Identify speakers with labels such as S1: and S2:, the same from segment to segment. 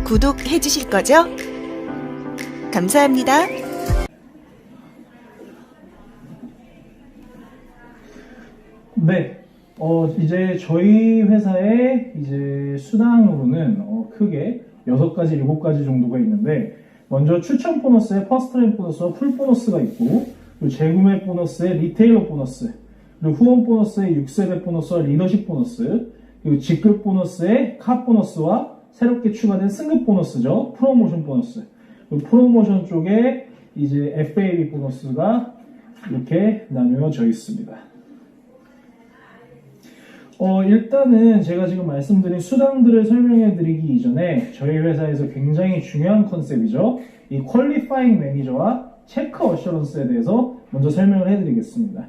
S1: 구독해 주실 거죠? 감사합니다.
S2: 네, 이제 저희 회사의 이제 수당으로는 크게 6가지, 7가지 정도가 있는데, 먼저 추천 보너스에 퍼스트라인 보너스와 풀 보너스가 있고, 그리고 재구매 보너스에 리테일러 보너스, 그리고 후원 보너스에 6세대 보너스와 리더십 보너스, 그리고 직급 보너스에 카 보너스와 새롭게 추가된 승급 보너스죠. 프로모션 보너스. 그리고 프로모션 쪽에 이제 FAB 보너스가 이렇게 나누어져 있습니다. 일단은 제가 지금 말씀드린 수당들을 설명해 드리기 이전에 저희 회사에서 굉장히 중요한 컨셉이죠. 이 퀄리파잉 매니저와 체크 어셔런스에 대해서 먼저 설명을 해 드리겠습니다.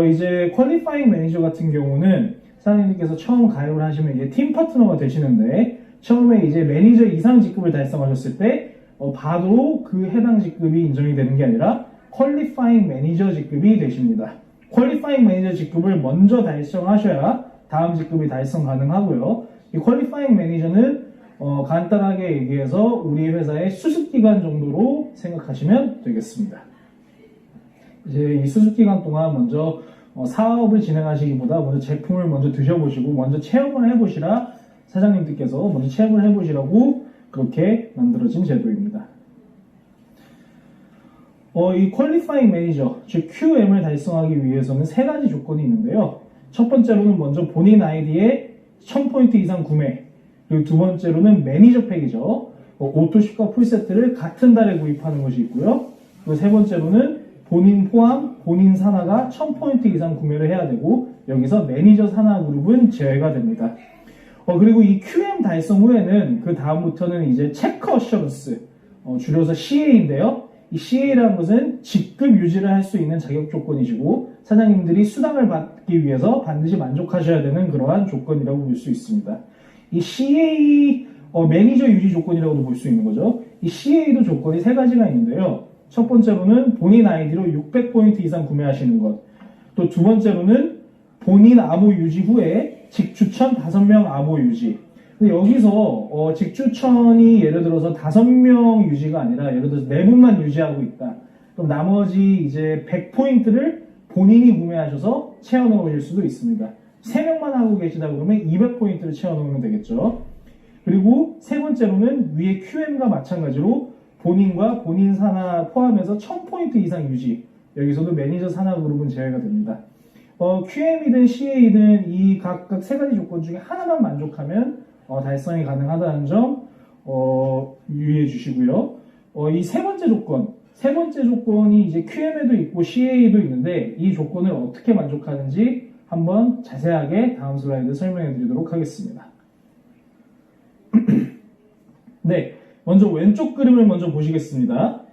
S2: 이제 퀄리파잉 매니저 같은 경우는 사장님께서 처음 가입을 하시면 이제 팀 파트너가 되시는데, 처음에 이제 매니저 이상 직급을 달성하셨을 때 바로 그 해당 직급이 인정이 되는 게 아니라 퀄리파잉 매니저 직급이 되십니다. 퀄리파잉 매니저 직급을 먼저 달성하셔야 다음 직급이 달성 가능하고요. 이 퀄리파잉 매니저는 간단하게 얘기해서 우리 회사의 수습기간 정도로 생각하시면 되겠습니다. 이제 이 수습기간 동안 먼저 사업을 진행하시기보다 먼저 제품을 먼저 드셔보시고 먼저 체험을 해보시라, 사장님들께서 먼저 체험을 해보시라고 그렇게 만들어진 제도입니다. 이 퀄리파잉 매니저, 즉 QM을 달성하기 위해서는 3가지 조건이 있는데요. 첫 번째로는 먼저 본인 아이디에 1000포인트 이상 구매, 그리고 두 번째로는 매니저 팩이죠. 오토쉽과 풀세트를 같은 달에 구입하는 것이 있고요. 그리고 세 번째로는 본인 포함, 본인 산하가 1000포인트 이상 구매를 해야 되고, 여기서 매니저 산하 그룹은 제외가 됩니다. 그리고 이 QM 달성 후에는 그 다음부터는 이제 체크 어셔런스, 줄여서 CA인데요. 이 CA라는 것은 직급 유지를 할 수 있는 자격 조건이시고, 사장님들이 수당을 받기 위해서 반드시 만족하셔야 되는 그러한 조건이라고 볼 수 있습니다. 이 CA 매니저 유지 조건이라고도 볼 수 있는 거죠. 이 CA도 조건이 3가지가 있는데요. 첫 번째로는 본인 아이디로 600포인트 이상 구매하시는 것, 또 두 번째로는 본인 아보 유지 후에 직추천 5명 아보 유지. 근데 여기서 직추천이 예를 들어서 5명 유지가 아니라 예를 들어서 4분만 유지하고 있다. 그럼 나머지 이제 100포인트를 본인이 구매하셔서 채워 넣으실 수도 있습니다. 3명만 하고 계시다 그러면 200포인트를 채워 넣으면 되겠죠. 그리고 세 번째로는 위에 QM과 마찬가지로 본인과 본인 산하 포함해서 1000포인트 이상 유지. 여기서도 매니저 산하 그룹은 제외가 됩니다. QM이든 CA이든 이 각각 3가지 조건 중에 하나만 만족하면 달성이 가능하다는 점 유의해 주시고요. 이 세 번째 조건이 이제 QM에도 있고 CA에도 있는데, 이 조건을 어떻게 만족하는지 한번 자세하게 다음 슬라이드 설명해 드리도록 하겠습니다. 네, 먼저 왼쪽 그림을 먼저 보시겠습니다.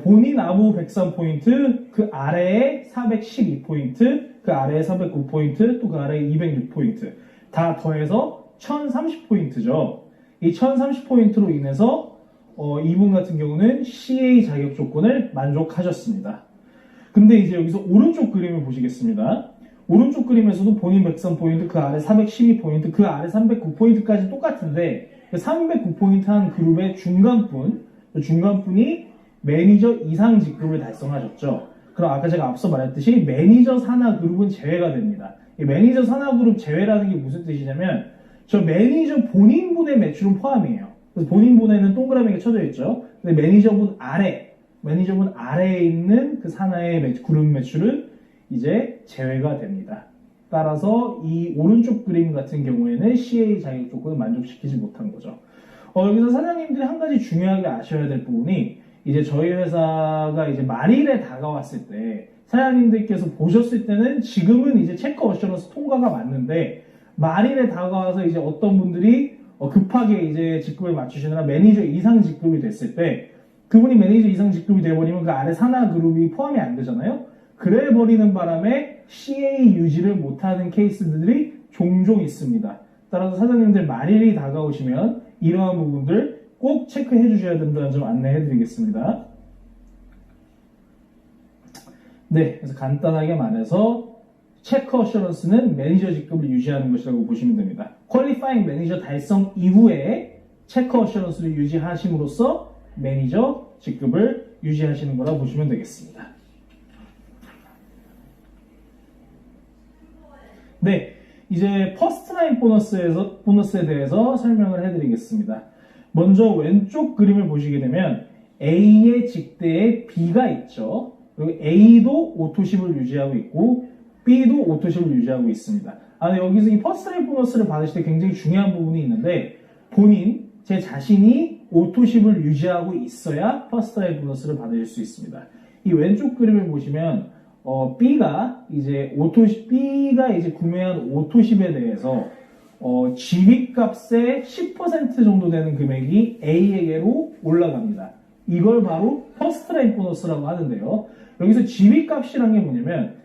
S2: 본인 아부 103포인트, 그 아래에 412포인트, 그 아래에 409포인트, 또 그 아래에 206포인트 다 더해서 1030포인트죠. 이 1030포인트로 인해서 이분 같은 경우는 CA 자격 조건을 만족하셨습니다. 근데 이제 여기서 오른쪽 그림을 보시겠습니다. 오른쪽 그림에서도 본인 103포인트, 그 아래 412포인트, 그 아래 309포인트까지 똑같은데, 309포인트 한 그룹의 중간분이 매니저 이상 직급을 달성하셨죠. 그럼 아까 제가 앞서 말했듯이 매니저 산하 그룹은 제외가 됩니다. 이 매니저 산하 그룹 제외라는 게 무슨 뜻이냐면, 저 매니저 본인분의 매출은 포함이에요. 그래서 본인분에는 동그라미가 쳐져 있죠. 근데 매니저분 아래에 있는 그 산하의 그룹 매출은 이제 제외가 됩니다. 따라서 이 오른쪽 그림 같은 경우에는 CA 자격 조건을 만족시키지 못한 거죠. 여기서 사장님들이 한 가지 중요하게 아셔야 될 부분이, 이제 저희 회사가 이제 말일에 다가왔을 때 사장님들께서 보셨을 때는 지금은 이제 체크 어셔런스 통과가 맞는데, 말일에 다가와서 이제 어떤 분들이 급하게 이제 직급을 맞추시느라 매니저 이상 직급이 됐을 때, 그분이 매니저 이상 직급이 돼버리면 그 아래 산하 그룹이 포함이 안 되잖아요. 그래 버리는 바람에 CA 유지를 못하는 케이스들이 종종 있습니다. 따라서 사장님들 말일이 다가오시면 이러한 부분들 꼭 체크해 주셔야 된다는 점 안내해 드리겠습니다. 네, 그래서 간단하게 말해서 체크 어셔런스는 매니저 직급을 유지하는 것이라고 보시면 됩니다. 퀄리파잉 매니저 달성 이후에 체크 어셔런스를 유지하심으로써 매니저 직급을 유지하시는 거라 보시면 되겠습니다. 네, 이제 퍼스트 라인 보너스에 대해서 설명을 해드리겠습니다. 먼저 왼쪽 그림을 보시게 되면 A의 직대에 B가 있죠. 그리고 A도 오토십을 유지하고 있고 B도 오토십을 유지하고 있습니다. 여기서 이 퍼스트 라인 보너스를 받으실 때 굉장히 중요한 부분이 있는데 제 자신이 오토십을 유지하고 있어야 퍼스트 라인 보너스를 받으실 수 있습니다. 이 왼쪽 그림을 보시면 B가 이제 구매한 오토십에 대해서 지위값의 10% 정도 되는 금액이 A에게로 올라갑니다. 이걸 바로 퍼스트 라인 보너스라고 하는데요. 여기서 지위값이란 게 뭐냐면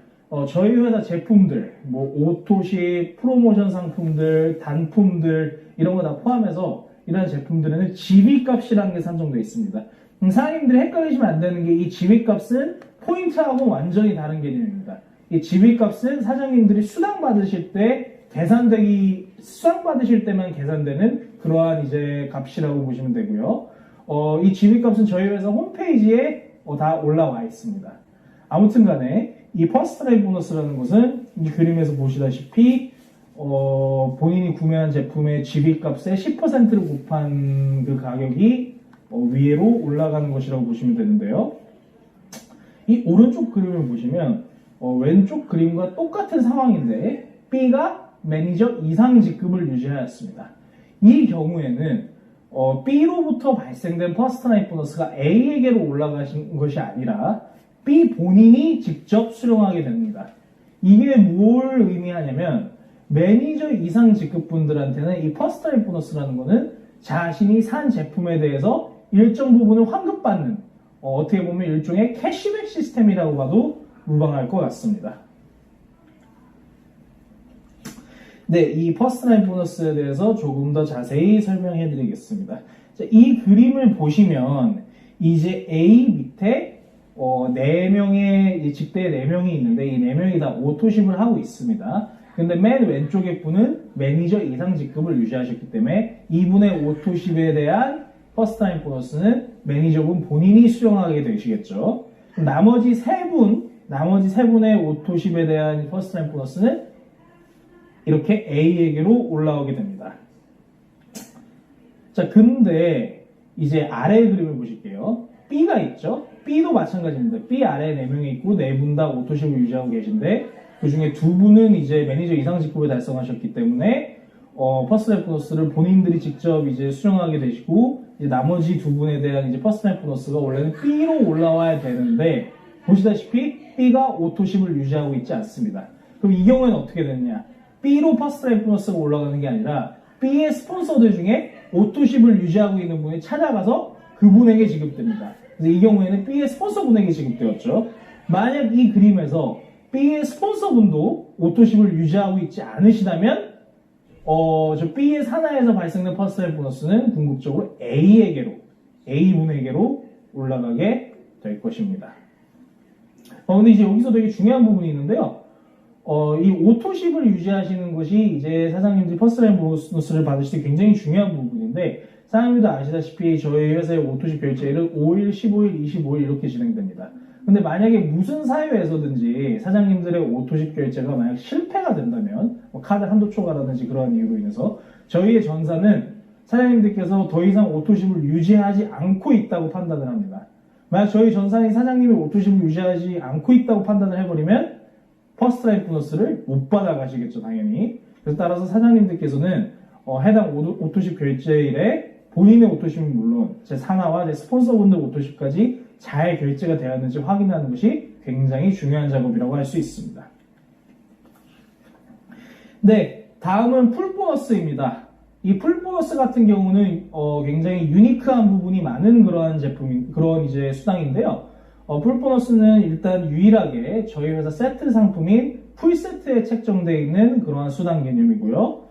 S2: 저희 회사 제품들, 오토십, 프로모션 상품들, 단품들 이런 거 다 포함해서 이런 제품들에는 지위값이라는 게 산정되어 있습니다. 사장님들이 헷갈리시면 안 되는 게 이 지위값은 포인트하고 완전히 다른 개념입니다. 이 지위값은 사장님들이 수당 받으실 때만 계산되는 그러한 이제 값이라고 보시면 되고요. 이 지위값은 저희 회사 홈페이지에 다 올라와 있습니다. 아무튼 간에 이 퍼스트 라인 보너스라는 것은 이 그림에서 보시다시피 본인이 구매한 제품의 지위값의 10%를 곱한 그 가격이 위로 올라가는 것이라고 보시면 되는데요. 이 오른쪽 그림을 보시면 왼쪽 그림과 똑같은 상황인데 B가 매니저 이상 직급을 유지하였습니다. 이 경우에는 B로부터 발생된 퍼스트 라인 보너스가 A에게로 올라가신 것이 아니라 B 본인이 직접 수령하게 됩니다. 이게 뭘 의미하냐면 매니저 이상 직급 분들한테는 이 퍼스트 라인 보너스라는 거는 자신이 산 제품에 대해서 일정 부분을 환급받는 어떻게 보면 일종의 캐시백 시스템이라고 봐도 무방할 것 같습니다. 네, 이 퍼스트 라인 보너스에 대해서 조금 더 자세히 설명해 드리겠습니다. 이 그림을 보시면 이제 A 밑에 4명의 직대에 4명이 있는데 이 4명이 다 오토십을 하고 있습니다. 근데 맨 왼쪽의 분은 매니저 이상 직급을 유지하셨기 때문에 이분의 오토십에 대한 퍼스트 라인 보너스는 매니저분 본인이 수령하게 되시겠죠. 나머지 세 분의 오토십에 대한 퍼스트 라인 보너스는 이렇게 A에게로 올라오게 됩니다. 자, 근데 이제 아래 그림을 보실게요. B가 있죠. B도 마찬가지입니다. B 아래에 4명이 있고 4분 다 오토십을 유지하고 계신데 그 중에 2분은 이제 매니저 이상 직급을 달성하셨기 때문에 퍼스트 라인 보너스를 본인들이 직접 이제 수령하게 되시고 이제 나머지 2분에 대한 이제 퍼스트 라인 보너스가 원래는 B로 올라와야 되는데 보시다시피 B가 오토십을 유지하고 있지 않습니다. 그럼 이 경우에는 어떻게 되느냐? B로 퍼스트 라인 보너스가 올라가는 게 아니라 B의 스폰서들 중에 오토십을 유지하고 있는 분이 찾아가서 그분에게 지급됩니다. 그래서 이 경우에는 B의 스폰서분에게 지급되었죠. 만약 이 그림에서 B의 스폰서분도 오토십을 유지하고 있지 않으시다면 저 B의 산하에서 발생된 퍼스트 라인 보너스는 궁극적으로 A분에게로 올라가게 될 것입니다. 근데 이제 여기서 되게 중요한 부분이 있는데요. 이 오토십을 유지하시는 것이 이제 사장님들이 퍼스트 라인 보너스를 받으실 때 굉장히 중요한 부분인데 사장님들도 아시다시피 저희 회사의 오토십 결제일은 5일, 15일, 25일 이렇게 진행됩니다. 근데 만약에 무슨 사유에서든지 사장님들의 오토십 결제가 만약 실패가 된다면 카드 한도 초과라든지 그러한 이유로 인해서 저희의 전사는 사장님들께서 더 이상 오토십을 유지하지 않고 있다고 판단을 합니다. 만약 저희 전사는 사장님이 오토십을 유지하지 않고 있다고 판단을 해버리면 퍼스트 라인 보너스를 못 받아가시겠죠, 당연히. 그래서 따라서 사장님들께서는 해당 오토십 결제일에 본인의 오토십은 물론 제 산하와 제 스폰서분들 오토십까지 잘 결제가 되었는지 확인하는 것이 굉장히 중요한 작업이라고 할 수 있습니다. 네, 다음은 풀보너스입니다. 이 풀보너스 같은 경우는 굉장히 유니크한 부분이 많은 그런 이제 수당인데요. 풀보너스는 일단 유일하게 저희 회사 세트 상품인 풀세트에 책정되어 있는 그러한 수당 개념이고요.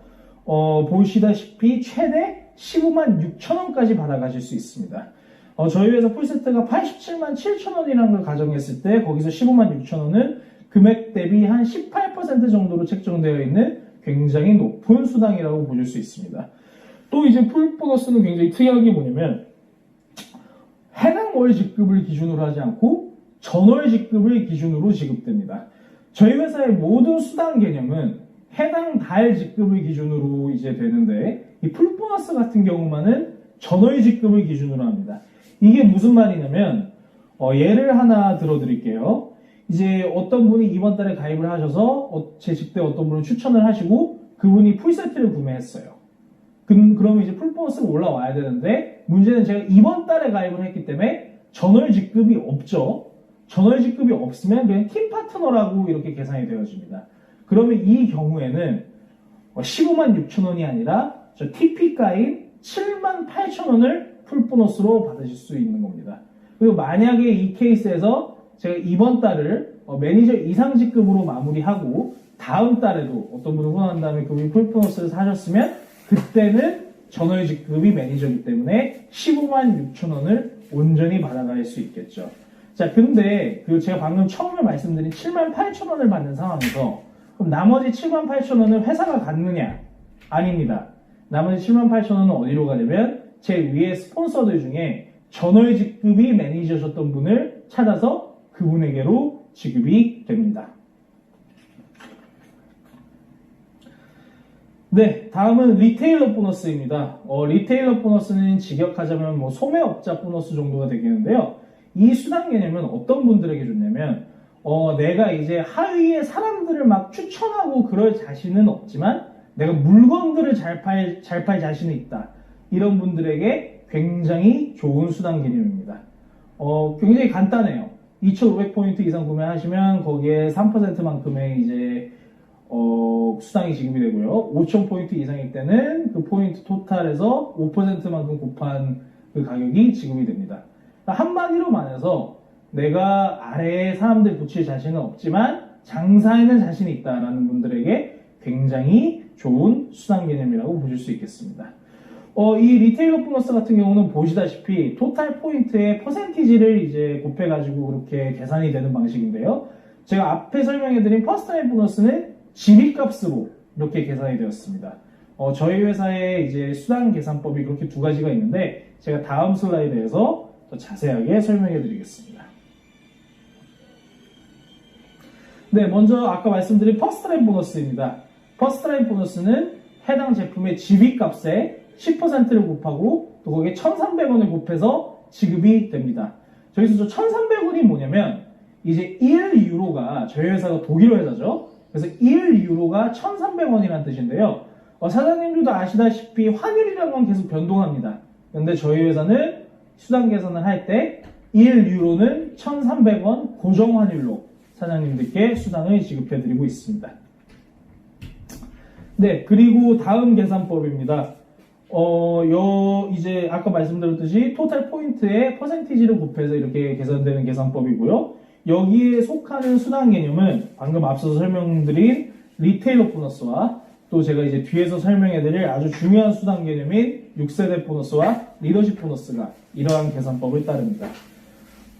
S2: 보시다시피 최대 15만 6천 원까지 받아가실 수 있습니다. 저희 회사 풀세트가 87만 7천 원이라는 걸 가정했을 때 거기서 15만 6천 원은 금액 대비 한 18% 정도로 책정되어 있는 굉장히 높은 수당이라고 보실 수 있습니다. 또 이제 풀 보너스는 굉장히 특이한 게 뭐냐면 해당 월 직급을 기준으로 하지 않고 전월 직급을 기준으로 지급됩니다. 저희 회사의 모든 수당 개념은 해당 달 직급을 기준으로 이제 되는데 이 풀 보너스 같은 경우만은 전월 직급을 기준으로 합니다. 이게 무슨 말이냐면 예를 하나 들어드릴게요. 이제 어떤 분이 이번 달에 가입을 하셔서 제 직대 어떤 분을 추천을 하시고 그분이 풀세트를 구매했어요. 그러면 이제 풀 보너스가 올라와야 되는데 문제는 제가 이번 달에 가입을 했기 때문에 전월 직급이 없죠. 전월 직급이 없으면 그냥 팀 파트너라고 이렇게 계산이 되어집니다. 그러면 이 경우에는 15만 6천 원이 아니라 저 TP가인 7만 8천 원을 풀 보너스로 받으실 수 있는 겁니다. 그리고 만약에 이 케이스에서 제가 이번 달을 매니저 이상 직급으로 마무리하고 다음 달에도 어떤 분을 후원한 다음에 그분이 풀 보너스를 사셨으면 그때는 전월 직급이 매니저이기 때문에 15만 6천 원을 온전히 받아갈 수 있겠죠. 자, 근데 제가 방금 처음에 말씀드린 7만 8천 원을 받는 상황에서 그럼 나머지 7만 8천 원을 회사가 갖느냐? 아닙니다. 나머지 7만 8천 원은 어디로 가냐면 제 위에 스폰서들 중에 전월 직급이 매니저셨던 분을 찾아서 그분에게로 지급이 됩니다. 네, 다음은 리테일러 보너스입니다. 리테일러 보너스는 직역하자면 소매업자 보너스 정도가 되겠는데요. 이 수당 개념은 어떤 분들에게 좋냐면 내가 이제 하위에 사람들을 막 추천하고 그럴 자신은 없지만 내가 물건들을 잘 팔 자신이 있다. 이런 분들에게 굉장히 좋은 수당 개념입니다. 굉장히 간단해요. 2,500포인트 이상 구매하시면 거기에 3%만큼의 이제 수당이 지급이 되고요. 5,000포인트 이상일 때는 그 포인트 토탈에서 5%만큼 곱한 그 가격이 지급이 됩니다. 한마디로 말해서 내가 아래에 사람들 붙일 자신은 없지만 장사에는 자신이 있다라는 분들에게 굉장히 좋은 수당 개념이라고 보실 수 있겠습니다. 이 리테일러 보너스 같은 경우는 보시다시피 토탈 포인트의 퍼센티지를 이제 곱해가지고 그렇게 계산이 되는 방식인데요. 제가 앞에 설명해드린 퍼스트라인 보너스는 지비값으로 이렇게 계산이 되었습니다. 저희 회사의 이제 수당 계산법이 그렇게 두 가지가 있는데 제가 다음 슬라이드에서 더 자세하게 설명해드리겠습니다. 네, 먼저 아까 말씀드린 퍼스트라인 보너스입니다. 퍼스트라인 보너스는 해당 제품의 지비값에 10%를 곱하고 또 거기에 1,300원을 곱해서 지급이 됩니다. 저기서 저 1,300원이 뭐냐면 이제 1유로가 저희 회사가 독일 회사죠. 그래서 1유로가 1,300원이라는 뜻인데요. 사장님들도 아시다시피 환율이라는 건 계속 변동합니다. 근데 저희 회사는 수당 계산을 할 때 1유로는 1,300원 고정 환율로 사장님들께 수당을 지급해드리고 있습니다. 네, 그리고 다음 계산법입니다. 이제 아까 말씀드렸듯이 토탈 포인트의 퍼센티지를 곱해서 이렇게 계산되는 계산법이고요. 여기에 속하는 수당 개념은 방금 앞서서 설명드린 리테일러 보너스와 또 제가 이제 뒤에서 설명해드릴 아주 중요한 수당 개념인 6세대 보너스와 리더십 보너스가 이러한 계산법을 따릅니다.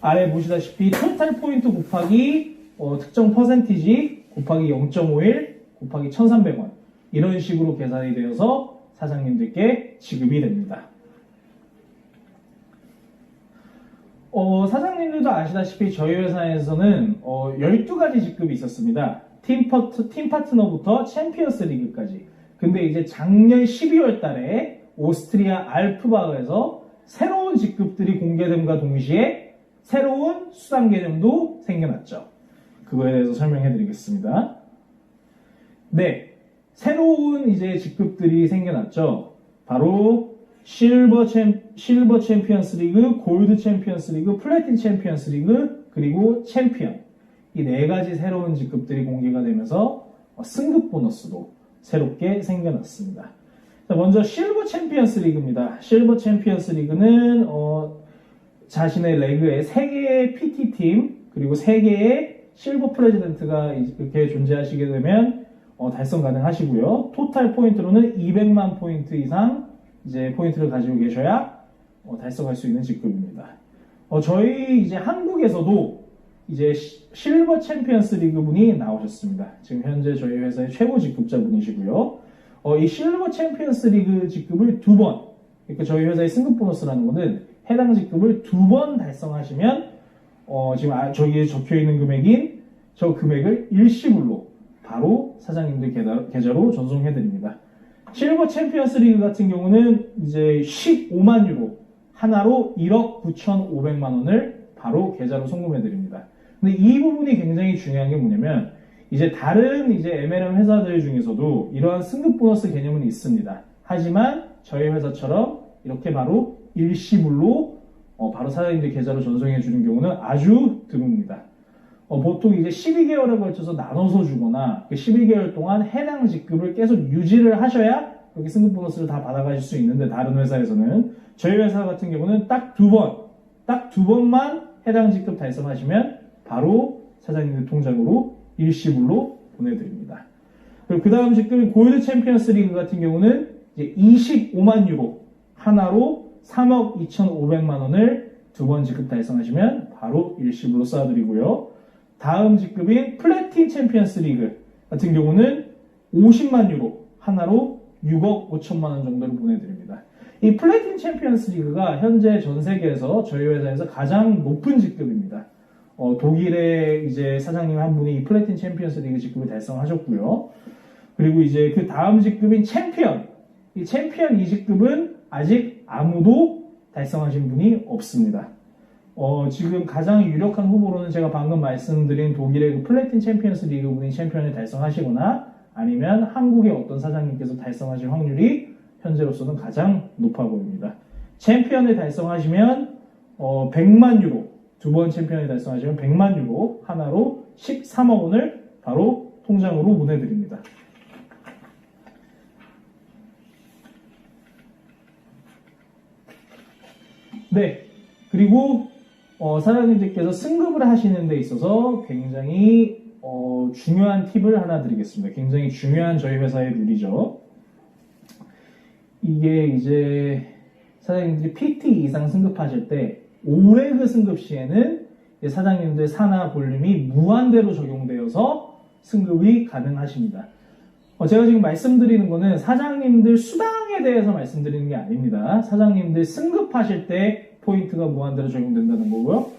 S2: 아래 보시다시피 토탈 포인트 곱하기 특정 퍼센티지 곱하기 0.51 곱하기 1,300원 이런 식으로 계산이 되어서 사장님들께 지급이 됩니다. 사장님들도 아시다시피 저희 회사에서는 12가지 직급이 있었습니다. 팀 파트너부터 챔피언스 리그까지. 근데 이제 작년 12월 달에 오스트리아 알프바흐에서 새로운 직급들이 공개됨과 동시에 새로운 수당 개념도 생겨났죠. 그거에 대해서 설명해 드리겠습니다. 네. 새로운 이제 직급들이 생겨났죠. 바로 실버 챔피언스 리그, 골드 챔피언스 리그, 플래틴 챔피언스 리그, 그리고 챔피언. 이 네 가지 새로운 직급들이 공개가 되면서 승급 보너스도 새롭게 생겨났습니다. 자, 먼저 실버 챔피언스 리그입니다. 실버 챔피언스 리그는 자신의 레그에 3개의 PT팀 그리고 3개의 실버 프레지던트가 이렇게 존재하시게 되면 달성 가능하시고요. 토탈 포인트로는 200만 포인트 이상 이제 포인트를 가지고 계셔야 달성할 수 있는 직급입니다. 저희 이제 한국에서도 이제 실버 챔피언스 리그 분이 나오셨습니다. 지금 현재 저희 회사의 최고 직급자 분이시고요. 이 실버 챔피언스 리그 직급을 2번, 그러니까 저희 회사의 승급 보너스라는 거는 해당 직급을 2번 달성하시면 지금 저기에 적혀 있는 금액인 저 금액을 일시불로 바로 사장님들 계좌로 전송해 드립니다. 실버 챔피언스 리그 같은 경우는 이제 15만 유로 하나로 1억 9,500만 원을 바로 계좌로 송금해 드립니다. 근데 이 부분이 굉장히 중요한 게 뭐냐면 이제 다른 이제 MLM 회사들 중에서도 이러한 승급 보너스 개념은 있습니다. 하지만 저희 회사처럼 이렇게 바로 일시불로 바로 사장님들 계좌로 전송해 주는 경우는 아주 드뭅니다. 보통 이제 12개월에 걸쳐서 나눠서 주거나 그 12개월 동안 해당 직급을 계속 유지를 하셔야 그렇게 승급 보너스를 다 받아가실 수 있는데 다른 회사에서는 저희 회사 같은 경우는 딱 두 번만 해당 직급 달성하시면 바로 사장님들 통장으로 일시불로 보내드립니다. 그리고 그 다음 직급인 골드 챔피언스 리그 같은 경우는 이제 25만 유로 하나로 3억 2,500만 원을 2번 직급 달성하시면 바로 일시불로 쏴드리고요. 다음 직급인 플래틴 챔피언스 리그 같은 경우는 50만 유로 하나로 6억 5천만 원 정도를 보내드립니다. 이 플래틴 챔피언스 리그가 현재 전 세계에서 저희 회사에서 가장 높은 직급입니다. 독일의 이제 사장님 한 분이 이 플래틴 챔피언스 리그 직급을 달성하셨고요. 그리고 이제 그 다음 직급인 챔피언. 이 챔피언 이 직급은 아직 아무도 달성하신 분이 없습니다. 지금 가장 유력한 후보로는 제가 방금 말씀드린 독일의 그 플래틴 챔피언스 리그 분이 챔피언을 달성하시거나 아니면 한국의 어떤 사장님께서 달성하실 확률이 현재로서는 가장 높아 보입니다. 챔피언을 달성하시면 100만 유로, 2번 챔피언을 달성하시면 100만 유로 하나로 13억 원을 바로 통장으로 보내드립니다. 네, 그리고 사장님들께서 승급을 하시는 데 있어서 굉장히 중요한 팁을 하나 드리겠습니다. 굉장히 중요한 저희 회사의 룰이죠. 이게 이제 사장님들이 PT 이상 승급하실 때 올해 그 승급 시에는 사장님들 산하 볼륨이 무한대로 적용되어서 승급이 가능하십니다. 제가 지금 말씀드리는 거는 사장님들 수당에 대해서 말씀드리는 게 아닙니다. 사장님들 승급하실 때 포인트가 무한대로 적용된다는 거고요.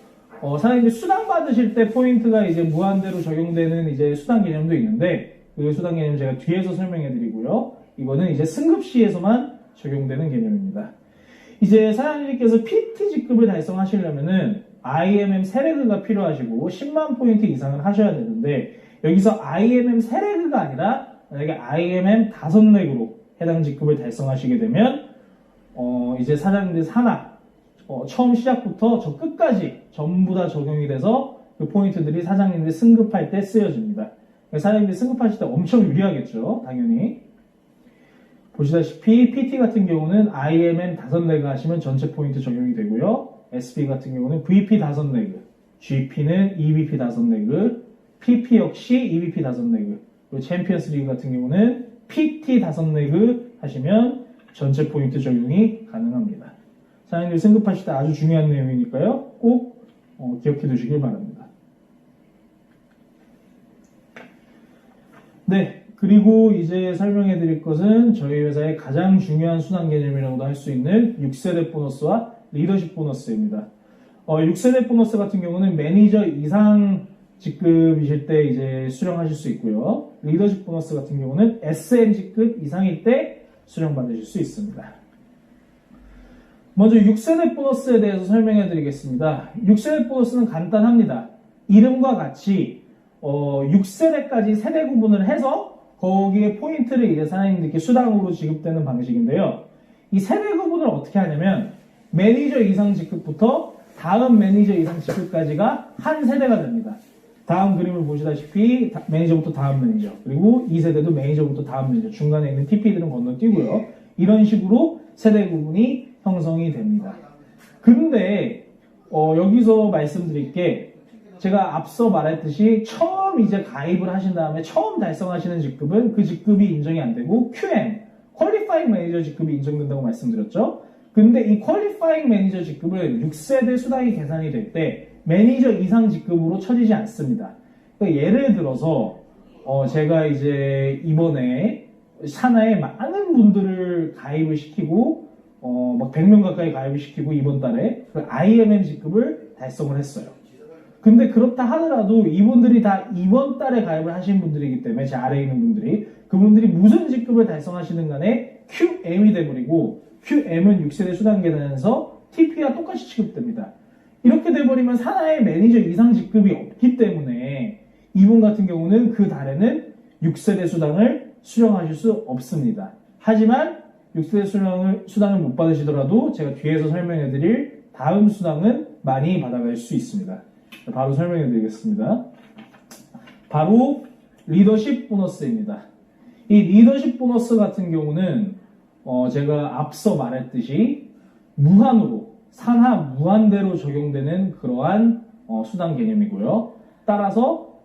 S2: 사장님들 수당 받으실 때 포인트가 이제 무한대로 적용되는 이제 수당 개념도 있는데 그 수당 개념 제가 뒤에서 설명해 드리고요. 이거는 이제 승급 시에서만 적용되는 개념입니다. 이제 사장님께서 PT 직급을 달성하시려면은 IMM 세레그가 필요하시고 10만 포인트 이상을 하셔야 되는데 여기서 IMM 세레그가 아니라 만약에 IMM 5렉으로 해당 직급을 달성하시게 되면 이제 사장님들 산하 처음 시작부터 저 끝까지 전부 다 적용이 돼서 그 포인트들이 사장님들 승급할 때 쓰여집니다. 사장님들 승급하실 때 엄청 유리하겠죠, 당연히. 보시다시피 PT 같은 경우는 IMM 5레그 하시면 전체 포인트 적용이 되고요. SP 같은 경우는 VP 5레그, GP는 EVP 5레그, PP 역시 EVP 5레그, 그리고 챔피언스 리그 같은 경우는 PT 5레그 하시면 전체 포인트 적용이 가능합니다. 사장님들 승급하실 때 아주 중요한 내용이니까요. 꼭 기억해 두시길 바랍니다. 네, 그리고 이제 설명해 드릴 것은 저희 회사의 가장 중요한 순환 개념이라고도 할 수 있는 6세대 보너스와 리더십 보너스입니다. 6세대 보너스 같은 경우는 매니저 이상 직급이실 때 이제 수령하실 수 있고요. 리더십 보너스 같은 경우는 SM 직급 이상일 때 수령받으실 수 있습니다. 먼저 6세대 보너스에 대해서 설명해 드리겠습니다. 6세대 보너스는 간단합니다. 이름과 같이 6세대까지 세대 구분을 해서 거기에 포인트를 이제 사장님들께 수당으로 지급되는 방식인데요. 이 세대 구분을 어떻게 하냐면 매니저 이상 직급부터 다음 매니저 이상 직급까지가 한 세대가 됩니다. 다음 그림을 보시다시피 매니저부터 다음 매니저, 그리고 2세대도 매니저부터 다음 매니저, 중간에 있는 TP들은 건너뛰고요. 이런 식으로 세대 구분이 형성이 됩니다. 근데 여기서 말씀드릴 게 제가 앞서 말했듯이 처음 이제 가입을 하신 다음에 처음 달성하시는 직급은 그 직급이 인정이 안 되고 QM, 퀄리파잉 매니저 직급이 인정된다고 말씀드렸죠. 근데 이 퀄리파잉 매니저 직급은 6세대 수당이 계산이 될 때 매니저 이상 직급으로 쳐지지 않습니다. 그러니까 예를 들어서 제가 이제 이번에 산하에 많은 분들을 가입을 시키고 막 100명 가까이 가입을 시키고 이번 달에 IMM 직급을 달성을 했어요. 근데 그렇다 하더라도 이분들이 다 이번 달에 가입을 하신 분들이기 때문에 제 아래에 있는 분들이 그분들이 무슨 직급을 달성하시는 간에 QM이 돼버리고 QM은 6세대 수당 계단에서 TP와 똑같이 취급됩니다. 이렇게 돼버리면 산하의 매니저 이상 직급이 없기 때문에 이분 같은 경우는 그 달에는 6세대 수당을 수령하실 수 없습니다. 하지만 6세대 수당을 못 받으시더라도 제가 뒤에서 설명해드릴 다음 수당은 많이 받아갈 수 있습니다. 바로 설명해드리겠습니다. 바로 리더십 보너스입니다. 이 리더십 보너스 같은 경우는 제가 앞서 말했듯이 무한으로 산하 무한대로 적용되는 그러한 수당 개념이고요. 따라서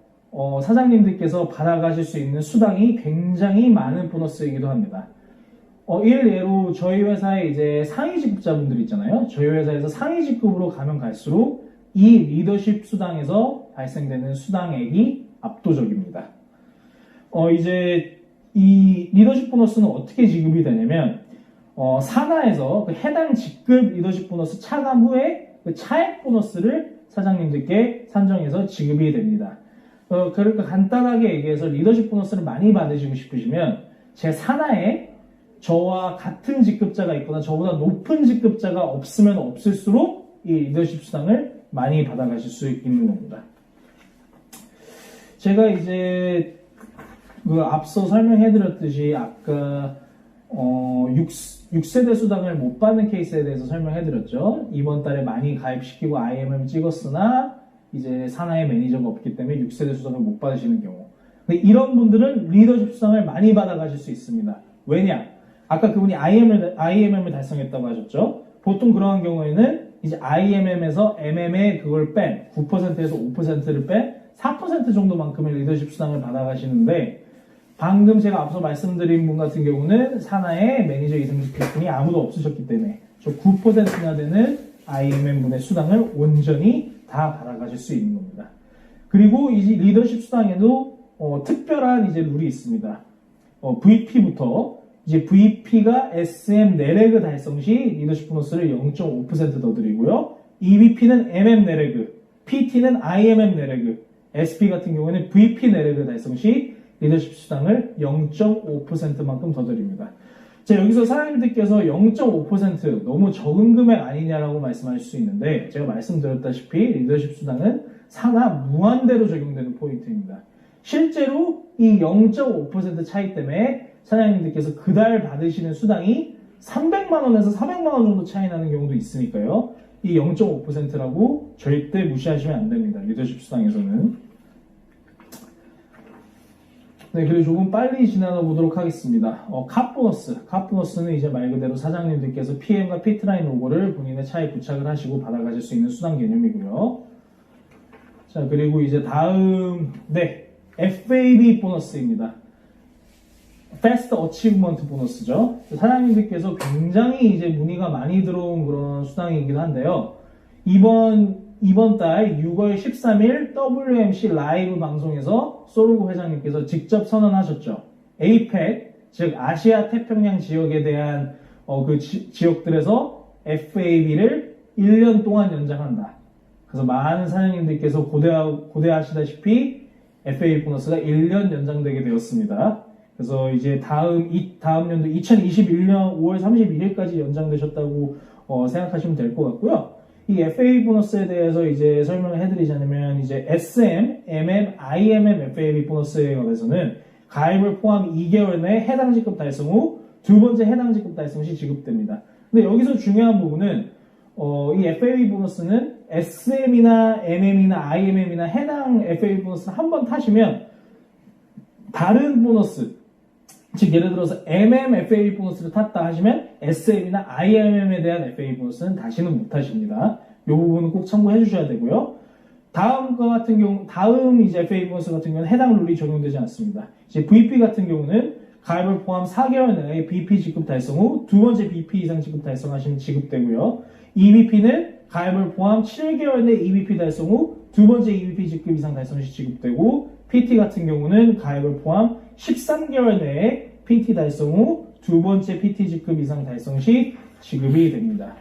S2: 사장님들께서 받아가실 수 있는 수당이 굉장히 많은 보너스이기도 합니다. 일례로 저희 회사에 이제 상위 직급자분들 있잖아요. 저희 회사에서 상위 직급으로 가면 갈수록 이 리더십 수당에서 발생되는 수당액이 압도적입니다. 이제 이 리더십 보너스는 어떻게 지급이 되냐면 산하에서 그 해당 직급 리더십 보너스 차감 후에 그 차액 보너스를 사장님들께 산정해서 지급이 됩니다. 그러니까 간단하게 얘기해서 리더십 보너스를 많이 받으시고 싶으시면 제 산하에 저와 같은 직급자가 있거나 저보다 높은 직급자가 없으면 없을수록 이 리더십 수당을 많이 받아가실 수 있는 겁니다. 제가 이제 그 앞서 설명해드렸듯이 아까 6세대 수당을 못 받는 케이스에 대해서 설명해드렸죠. 이번 달에 많이 가입시키고 IMM 찍었으나 이제 산하의 매니저가 없기 때문에 6세대 수당을 못 받으시는 경우. 근데 이런 분들은 리더십 수당을 많이 받아가실 수 있습니다. 왜냐? 아까 그분이 IMM을 달성했다고 하셨죠. 보통 그러한 경우에는 이제 IMM에서 MM에 그걸 뺀 9%에서 5%를 뺀 4% 정도만큼의 리더십 수당을 받아가시는데 방금 제가 앞서 말씀드린 분 같은 경우는 산하에 매니저 이승직 분이 아무도 없으셨기 때문에 저 9%나 되는 IMM 분의 수당을 온전히 다 받아가실 수 있는 겁니다. 그리고 이 리더십 수당에도 특별한 이제 룰이 있습니다. VP부터 이제 VP가 SM 내레그 달성 시 리더십 보너스를 0.5% 더 드리고요. EVP는 MM 내레그, PT는 IMM 내레그, SP 같은 경우에는 VP 내레그 달성 시 리더십 수당을 0.5%만큼 더 드립니다. 자, 여기서 사장님들께서 0.5% 너무 적은 금액 아니냐라고 말씀하실 수 있는데 제가 말씀드렸다시피 리더십 수당은 산하 무한대로 적용되는 포인트입니다. 실제로 이 0.5% 차이 때문에 사장님들께서 그달 받으시는 수당이 300만원에서 400만원 정도 차이 나는 경우도 있으니까요. 이 0.5%라고 절대 무시하시면 안 됩니다. 리더십 수당에서는. 네, 그리고 조금 빨리 지나가 보도록 하겠습니다. 캅 보너스. 캅 보너스는 이제 말 그대로 사장님들께서 PM과 피트라인 로고를 본인의 차에 부착을 하시고 받아가실 수 있는 수당 개념이고요. 자, 그리고 이제 다음, FAB 보너스입니다. Fast Achievement 보너스죠. 사장님들께서 굉장히 이제 문의가 많이 들어온 그런 수당이기도 한데요. 이번 달 6월 13일 WMC 라이브 방송에서 소르고 회장님께서 직접 선언하셨죠. APEC, 즉 아시아 태평양 지역에 대한 그 지역들에서 FAB를 1년 동안 연장한다. 그래서 많은 사장님들께서 고대하시다시피 FAB 보너스가 1년 연장되게 되었습니다. 그래서 이제 다음 연도 2021년 5월 31일까지 연장되셨다고 생각하시면 될 것 같고요. 이 FAB 보너스에 대해서 이제 설명을 해드리자면 이제 SM, MM, IMM FAB 보너스에 관해서는 가입을 포함 2개월 내에 해당 직급 달성 후 두 번째 해당 직급 달성 시 지급됩니다. 근데 여기서 중요한 부분은 이 FAB 보너스는 SM이나 MM이나 IMM이나 해당 FAB 보너스를 한 번 타시면 다른 보너스, 즉 예를 들어서 MM FAB 보너스를 탔다 하시면 SM이나 IMM에 대한 FAB 보너스는 다시는 못 하십니다. 이 부분은 꼭 참고해 주셔야 되고요. 다음 이제 FAB 보너스 같은 경우는 해당 룰이 적용되지 않습니다. 이제 VP 같은 경우는 가입을 포함 4개월 내에 BP 직급 달성 후 두 번째 BP 이상 직급 달성하시면 지급되고요. EVP는 가입을 포함 7개월 내 EVP 달성 후 두 번째 EVP 직급 이상 달성 시 지급되고 PT 같은 경우는 가입을 포함 13개월 내에 PT 달성 후 두 번째 PT 직급 이상 달성 시 지급이 됩니다.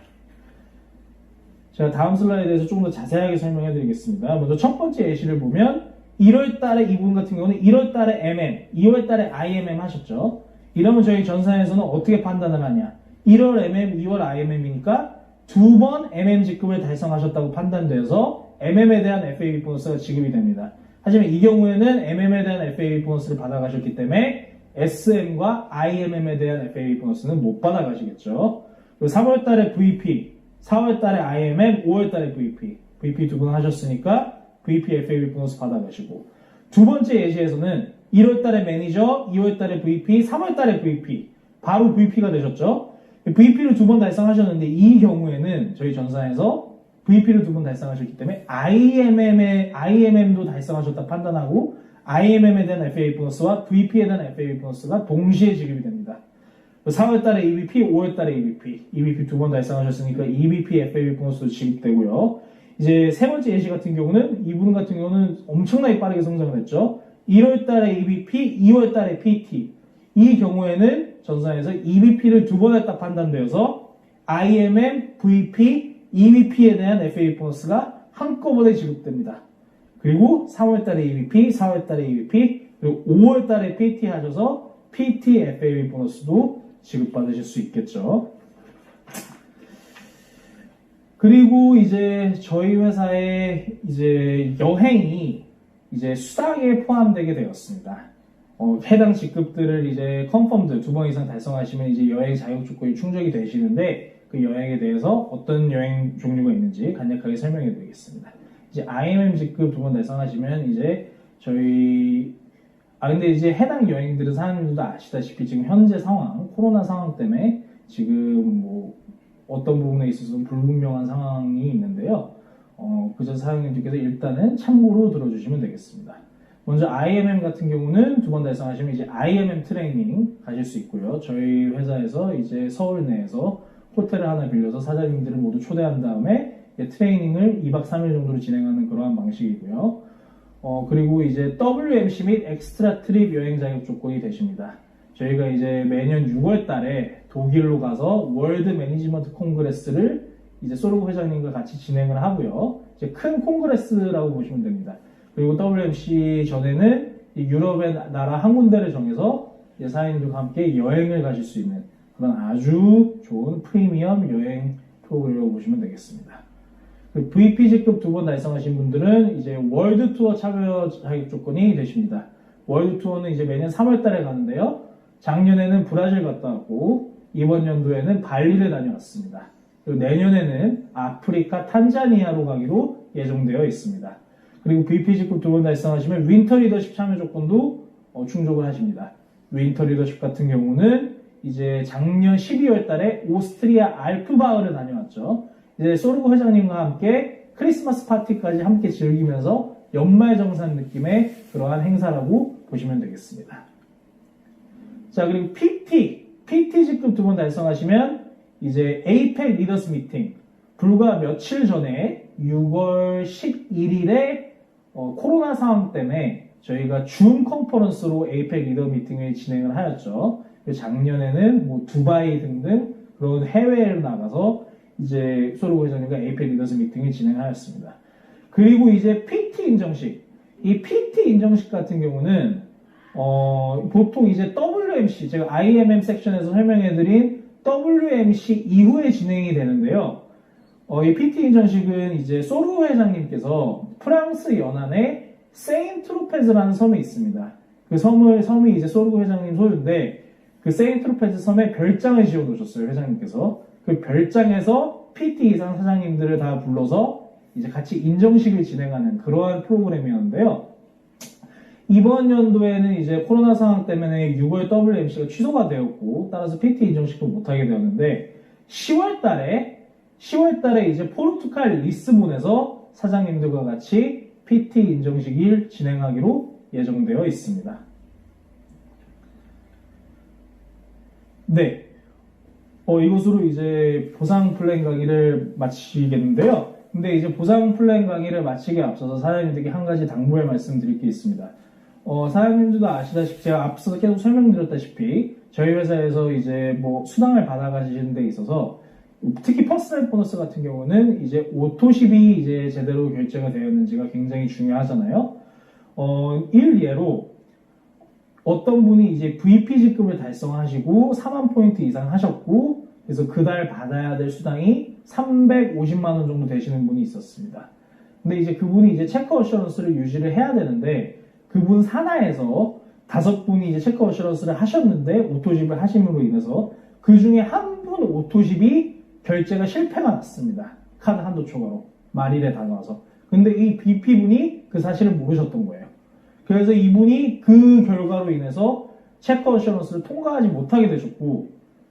S2: 제가 다음 슬라이드에서 조금 더 자세하게 설명해 드리겠습니다. 먼저 첫 번째 예시를 보면 1월 달에 이분 같은 경우는 1월 달에 MM, 2월 달에 IMM 하셨죠. 이러면 저희 전산에서는 어떻게 판단을 하냐. 1월 MM, 2월 IMM이니까 두 번 MM 직급을 달성하셨다고 판단되어서 MM에 대한 FAB 보너스가 지급이 됩니다. 하지만 이 경우에는 MM에 대한 FAB 보너스를 받아가셨기 때문에 SM과 IMM에 대한 FAB 보너스는 못 받아가시겠죠. 그리고 3월 달에 VP, 4월 달에 IMM, 5월 달에 VP. VP 두 번 하셨으니까 VP FAB 보너스 받아가시고. 두 번째 예시에서는 1월 달에 매니저, 2월 달에 VP, 3월 달에 VP. 바로 VP가 되셨죠. VP를 두 번 달성하셨는데 이 경우에는 저희 전산에서 VP를 두 번 달성하셨기 때문에 IMM도 달성하셨다 판단하고 IMM에 대한 FA 보너스와 VP에 대한 FA 보너스가 동시에 지급이 됩니다. 4월 달에 EBP, 5월 달에 EBP. EBP 두 번 달성하셨으니까 EBP FA 보너스도 지급되고요. 이제 세 번째 예시 같은 경우는 이분 같은 경우는 엄청나게 빠르게 성장을 했죠. 1월 달에 EBP, 2월 달에 PT. 이 경우에는 전산에서 EBP를 두 번 했다 판단되어서 IMM, VP, EBP에 대한 FA 보너스가 한꺼번에 지급됩니다. 그리고 3월 달에 EBP, 4월 달에 EBP, 그리고 5월 달에 PT 하셔서 PT FA 보너스도 지급받으실 수 있겠죠. 그리고 이제 저희 회사의 이제 여행이 이제 수당에 포함되게 되었습니다. 해당 직급들을 이제 컨펌드 두 번 이상 달성하시면 이제 여행 자격 조건이 충족이 되시는데 그 여행에 대해서 어떤 여행 종류가 있는지 간략하게 설명해 드리겠습니다. 이제 IMM 직급 두 번 달성하시면 이제 근데 이제 해당 여행들은 사장님들도 아시다시피 지금 현재 상황, 코로나 상황 때문에 지금 뭐 어떤 부분에 있어서는 불분명한 상황이 있는데요. 그저 사장님들께서 일단은 참고로 들어주시면 되겠습니다. 먼저 IMM 같은 경우는 두 번 달성하시면 이제 IMM 트레이닝 가실 수 있고요. 저희 회사에서 이제 서울 내에서 호텔을 하나 빌려서 사장님들을 모두 초대한 다음에 트레이닝을 2박 3일 정도로 진행하는 그러한 방식이고요. 그리고 이제 WMC 및 엑스트라 트립 여행 자격 조건이 되십니다. 저희가 이제 매년 6월 달에 독일로 가서 월드 매니지먼트 콩그레스를 이제 소르고 회장님과 같이 진행을 하고요. 이제 큰 콩그레스라고 보시면 됩니다. 그리고 WMC 전에는 유럽의 나라 한 군데를 정해서 사장님들과 함께 여행을 가실 수 있는 그런 아주 좋은 프리미엄 여행 프로그램이라고 보시면 되겠습니다. VP 직급 두 번 달성하신 분들은 이제 월드 투어 참여 자격 조건이 되십니다. 월드 투어는 이제 매년 3월 달에 가는데요. 작년에는 브라질 갔다 왔고 이번 연도에는 발리를 다녀왔습니다. 그리고 내년에는 아프리카 탄자니아로 가기로 예정되어 있습니다. 그리고 VP 직급 두 번 달성하시면 윈터 리더십 참여 조건도 충족을 하십니다. 윈터 리더십 같은 경우는 이제 작년 12월 달에 오스트리아 알프바흐를 다녀왔죠. 이제 소르고 회장님과 함께 크리스마스 파티까지 함께 즐기면서 연말정산 느낌의 그러한 행사라고 보시면 되겠습니다. 자, 그리고 PT 직급 두 번 달성하시면 이제 APEC 리더스 미팅 불과 며칠 전에 6월 11일에 코로나 상황 때문에 저희가 줌 컨퍼런스로 APEC 리더 미팅을 진행을 하였죠. 작년에는 뭐 두바이 등등 그런 해외로 나가서 이제 소르고 회장님과 APEC 리더스 미팅을 진행하였습니다. 그리고 이제 PT 인정식. 이 PT 인정식 같은 경우는 보통 이제 WMC, 제가 IMM 섹션에서 설명해드린 WMC 이후에 진행이 되는데요. 이 PT 인정식은 이제 소르고 회장님께서 프랑스 연안에 세인트로페즈라는 섬이 있습니다. 그 섬이 이제 소르고 회장님 소유인데 그 세인트로페즈 섬에 별장을 지어 놓으셨어요, 회장님께서. 그 별장에서 PT 이상 사장님들을 다 불러서 이제 같이 인정식을 진행하는 그러한 프로그램이었는데요. 이번 연도에는 이제 코로나 상황 때문에 6월 WMC가 취소가 되었고 따라서 PT 인정식도 못하게 되었는데 10월 달에 이제 포르투갈 리스본에서 사장님들과 같이 PT 인정식을 진행하기로 예정되어 있습니다. 네. 이것으로 이제 보상 플랜 강의를 마치겠는데요. 근데 이제 보상 플랜 강의를 마치기에 앞서서 사장님들께 한 가지 당부의 말씀드릴 게 있습니다. 사장님들도 아시다시피 제가 앞서 계속 설명드렸다시피 저희 회사에서 이제 뭐 수당을 받아가시는 데 있어서 특히 퍼스널 보너스 같은 경우는 이제 오토십이 이제 제대로 결제가 되었는지가 굉장히 중요하잖아요. 일예로 어떤 분이 이제 VP 직급을 달성하시고 4만 포인트 이상 하셨고 그래서 그달 받아야 될 수당이 350만 원 정도 되시는 분이 있었습니다. 근데 이제 그분이 이제 체크 어셔런스를 유지를 해야 되는데 그분 산하에서 5분이 이제 체크 어셔런스를 하셨는데 오토십을 하심으로 인해서 그 중에 한 분 오토십이 결제가 실패가 났습니다. 카드 한도 초과로 말일에 다가와서. 근데 이 BP분이 그 사실을 모르셨던 거예요. 그래서 이분이 그 결과로 인해서 체크 어셔런스를 통과하지 못하게 되셨고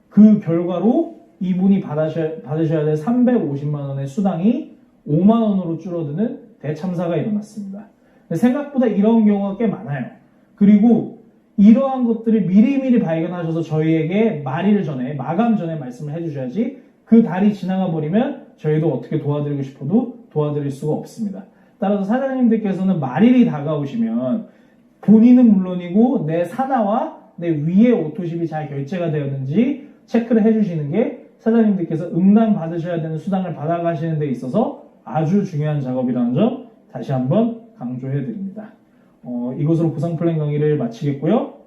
S2: 그 결과로 이분이 받으셔야 될 350만 원의 수당이 5만 원으로 줄어드는 대참사가 일어났습니다. 생각보다 이런 경우가 꽤 많아요. 그리고 이러한 것들을 미리미리 발견하셔서 저희에게 말일 전에, 마감 전에 말씀을 해주셔야지 그 달이 지나가 버리면 저희도 어떻게 도와드리고 싶어도 도와드릴 수가 없습니다. 따라서 사장님들께서는 말일이 다가오시면 본인은 물론이고 내 산하와 내 위의 오토십이 잘 결제가 되었는지 체크를 해주시는 게 사장님들께서 응당 받으셔야 되는 수당을 받아가시는 데 있어서 아주 중요한 작업이라는 점 다시 한번 강조해 드립니다. 이것으로 보상 플랜 강의를 마치겠고요.